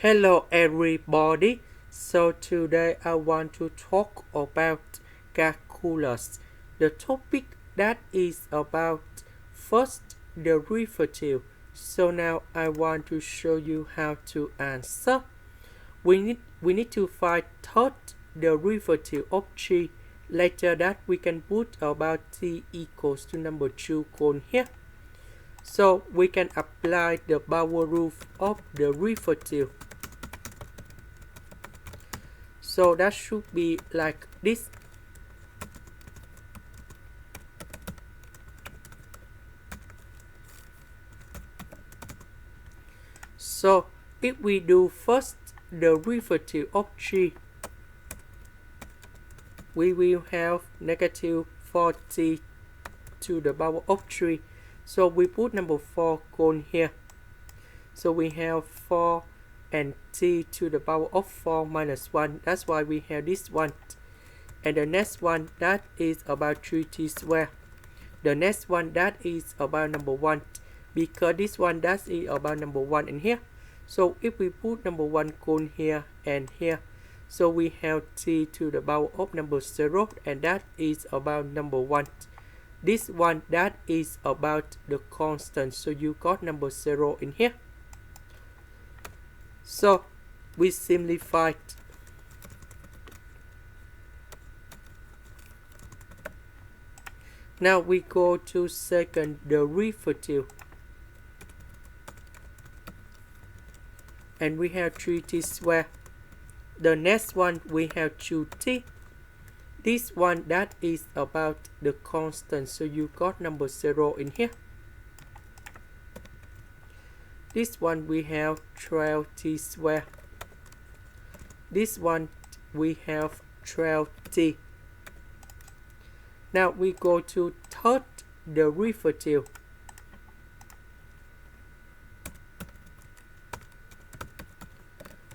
Hello everybody. So today I want to talk about calculus. The topic that is about first derivative. So now I want to show you how to answer. We need to find third derivative of g. Later that we can put about t equals to number 2 cone here. So we can apply the power rule of derivative. So that should be like this. So if we do first derivative of g, we will have negative 4t to the power of 3. So we put number 4 cone here. So we have 4 and t to the power of 4 minus 1. That's why we have this one. And the next one, that is about 3t squared. The next one, that is about number 1. Because this one, that is about number 1 in here. So if we put number 1 cone here and here, so we have t to the power of number 0, and that is about number 1. This one, that is about the constant, so you got number 0 in here. So we simplify. Now we go to second derivative. And we have 3t squared. The next one, we have 2t. This one, that is about the constant, so you got number 0 in here. This one, we have 12t squared. This one, we have 12t. Now we go to third derivative.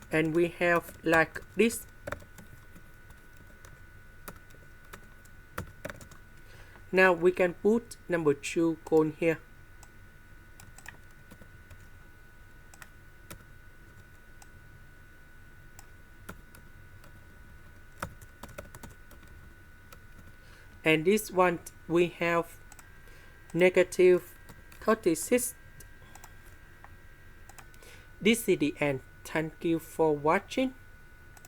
And we have like this. Now we can put number 2 cone here. And this one, we have negative 36. This is the end. Thank you for watching.